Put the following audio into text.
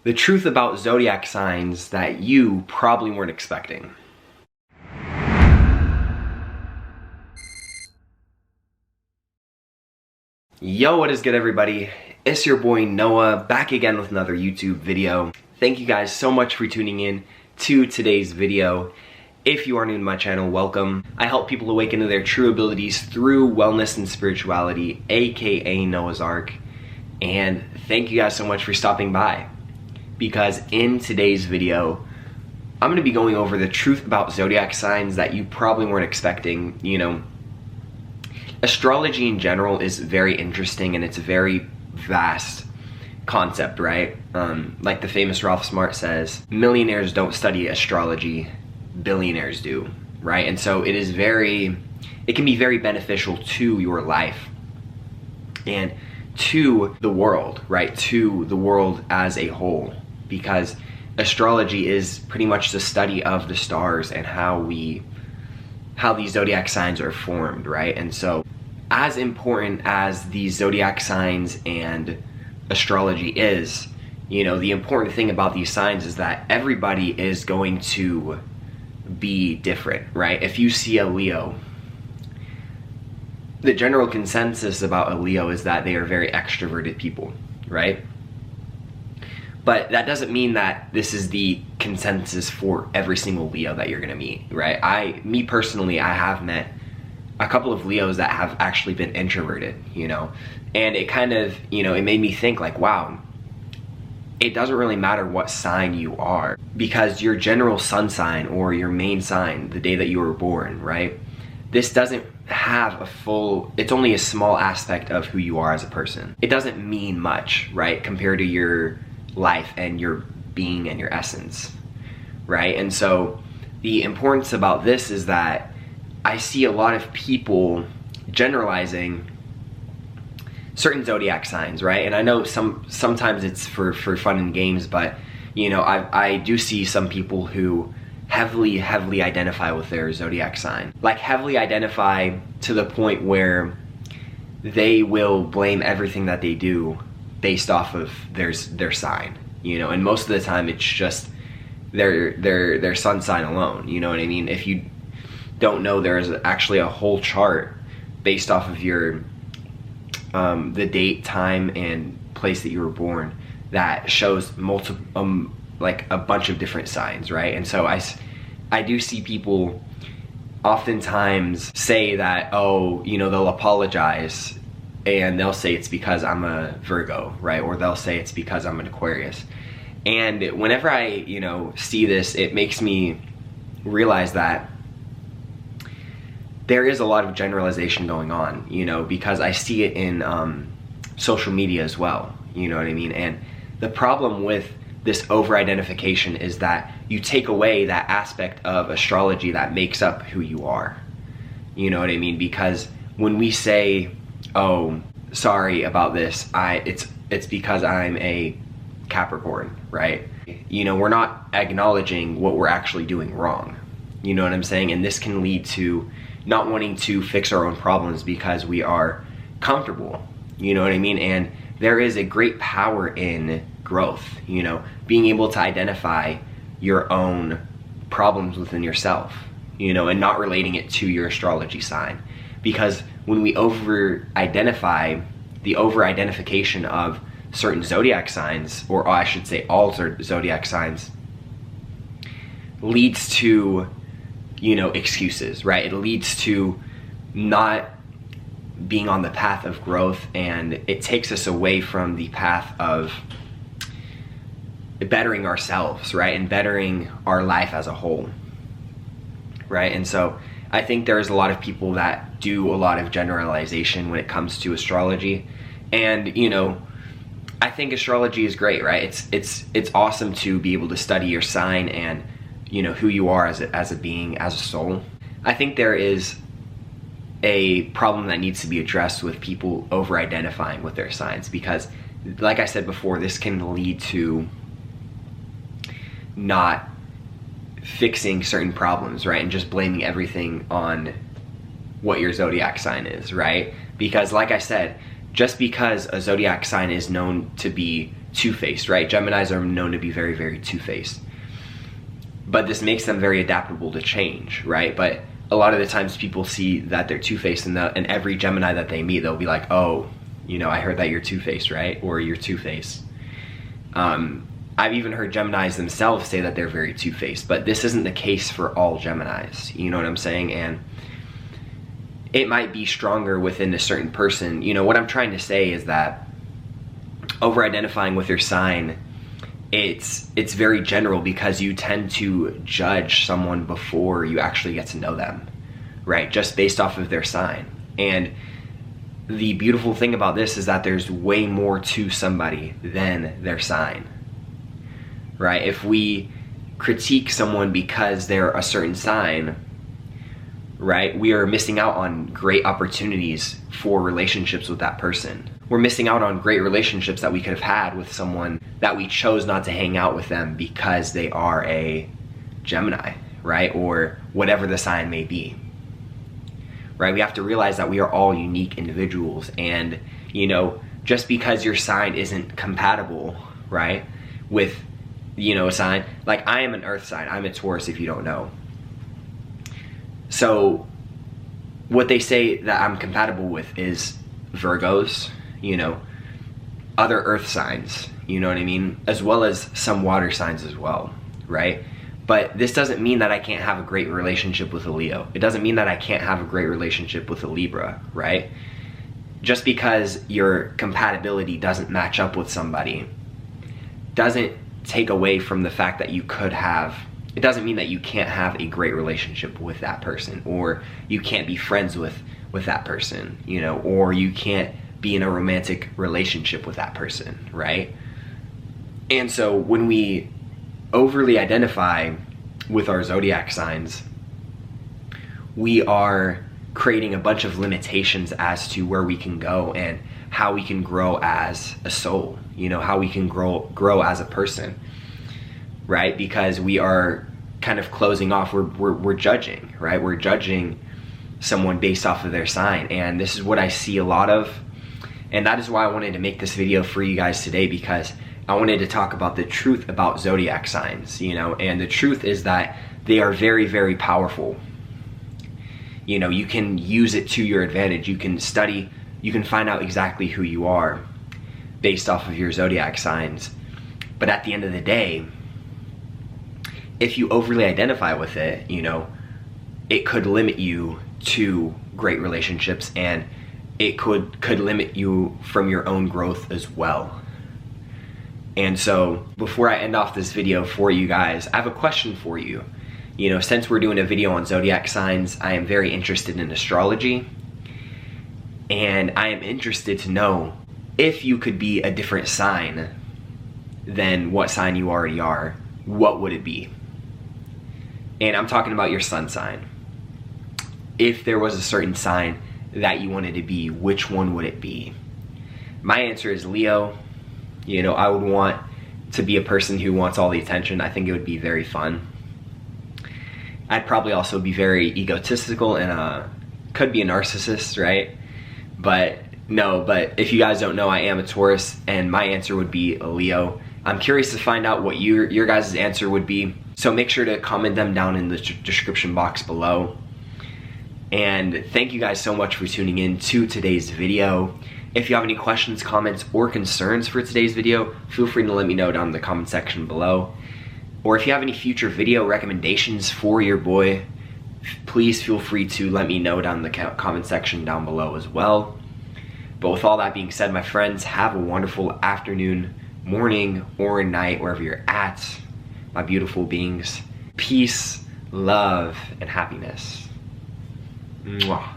The truth about zodiac signs that you probably weren't expecting. Yo, what is good, everybody? It's your boy Noah, back again with another YouTube video. Thank you guys so much for tuning in to today's video. If you are new to my channel, welcome. I help people awaken to their true abilities through wellness and spirituality, aka Noah's Ark. And thank you guys so much for stopping by, because in today's video, I'm going to be going over the truth about zodiac signs that you probably weren't expecting. You know, astrology in general is very interesting and it's a very vast concept, right? Like the famous Ralph Smart says, millionaires don't study astrology, billionaires do, right? And so it can be very beneficial to your life and to the world, right? To the world as a whole, because astrology is pretty much the study of the stars and how these zodiac signs are formed, right? And so as important as these zodiac signs and astrology is, you know, the important thing about these signs is that everybody is going to be different, right? If you see a Leo, the general consensus about a Leo is that they are very extroverted people, right? But that doesn't mean that this is the consensus for every single Leo that you're gonna meet, right? Me personally, I have met a couple of Leos that have actually been introverted, you know? And it kind of, you know, it made me think like, wow, it doesn't really matter what sign you are, because your general sun sign or your main sign, the day that you were born, right? This doesn't have it's only a small aspect of who you are as a person. It doesn't mean much, right? Compared to your life and your being and your essence, right? And so the importance about this is that I see a lot of people generalizing certain zodiac signs, right? And I know sometimes it's for fun and games, but you know, I do see some people who heavily identify with their zodiac sign. Like heavily identify to the point where they will blame everything that they do based off of their sign, you know, and most of the time it's just their sun sign alone, you know what I mean? If you don't know, there's actually a whole chart based off of your the date, time, and place that you were born that shows multiple like a bunch of different signs, right? And so I do see people oftentimes say that, oh, you know, they'll apologize and they'll say it's because I'm a Virgo, right? Or they'll say it's because I'm an Aquarius. And whenever I, you know, see this, it makes me realize that there is a lot of generalization going on, you know, because I see it in social media as well, you know what I mean? And the problem with this over-identification is that you take away that aspect of astrology that makes up who you are. You know what I mean? Because when we say, oh, sorry about this, it's because I'm a Capricorn, right? You know, we're not acknowledging what we're actually doing wrong. You know what I'm saying? And this can lead to not wanting to fix our own problems because we are comfortable. You know what I mean? And there is a great power in growth, you know, being able to identify your own problems within yourself, you know, and not relating it to your astrology sign. Because when we over-identify, the over-identification of certain zodiac signs, or I should say all zodiac signs, leads to, you know, excuses, right? It leads to not being on the path of growth, and it takes us away from the path of bettering ourselves, right? And bettering our life as a whole, right? And so I think there's a lot of people that do a lot of generalization when it comes to astrology. And, you know, I think astrology is great, right? It's awesome to be able to study your sign and, you know, who you are as a being, as a soul. I think there is a problem that needs to be addressed with people over-identifying with their signs, because like I said before, this can lead to not fixing certain problems, right? And just blaming everything on what your zodiac sign is, right? Because like I said, just because a zodiac sign is known to be two-faced, right? Geminis are known to be very, very two-faced. But this makes them very adaptable to change, right? But a lot of the times people see that they're two-faced, and every Gemini that they meet, they'll be like, oh, you know, I heard that you're two-faced, right? Or you're two-faced. I've even heard Geminis themselves say that they're very two-faced, but this isn't the case for all Geminis, you know what I'm saying? And it might be stronger within a certain person. You know, what I'm trying to say is that over-identifying with your sign, it's very general, because you tend to judge someone before you actually get to know them, right? Just based off of their sign. And the beautiful thing about this is that there's way more to somebody than their sign, right? If we critique someone because they're a certain sign, right, we are missing out on great opportunities for relationships with that person. We're missing out on great relationships that we could have had with someone that we chose not to hang out with them because they are a Gemini, right? Or whatever the sign may be, right? We have to realize that we are all unique individuals, and, you know, just because your sign isn't compatible, right, with, you know, a sign, like I am an earth sign, I'm a Taurus if you don't know. So what they say that I'm compatible with is Virgos, you know, other earth signs, you know what I mean? As well as some water signs as well, right? But this doesn't mean that I can't have a great relationship with a Leo. It doesn't mean that I can't have a great relationship with a Libra, right? Just because your compatibility doesn't match up with somebody doesn't take away from the fact that you could have, it doesn't mean that you can't have a great relationship with that person, or you can't be friends with that person, you know, or you can't be in a romantic relationship with that person, right? And so when we overly identify with our zodiac signs, we are creating a bunch of limitations as to where we can go and how we can grow as a soul, you know, how we can grow as a person, right? Because we are kind of closing off, we're judging, right? We're judging someone based off of their sign, and this is what I see a lot of, and that is why I wanted to make this video for you guys today, because I wanted to talk about the truth about zodiac signs, you know, and the truth is that they are very, very powerful. You know, you can use it to your advantage. You can study, you can find out exactly who you are based off of your zodiac signs. But at the end of the day, if you overly identify with it, you know, it could limit you to great relationships, and it could limit you from your own growth as well. And so before I end off this video for you guys, I have a question for you. You know, since we're doing a video on zodiac signs, I am very interested in astrology, and I am interested to know if you could be a different sign than what sign you already are, what would it be? And I'm talking about your sun sign. If there was a certain sign that you wanted to be, which one would it be? My answer is Leo. You know, I would want to be a person who wants all the attention. I think it would be very fun. I'd probably also be very egotistical and could be a narcissist, right? But no, but if you guys don't know, I am a Taurus, and my answer would be a Leo. I'm curious to find out what your guys' answer would be. So make sure to comment them down in the description box below. And thank you guys so much for tuning in to today's video. If you have any questions, comments, or concerns for today's video, feel free to let me know down in the comment section below. Or if you have any future video recommendations for your boy, please feel free to let me know down in the comment section down below as well. But with all that being said, my friends, have a wonderful afternoon, morning, or night, wherever you're at, my beautiful beings. Peace, love, and happiness. Mwah.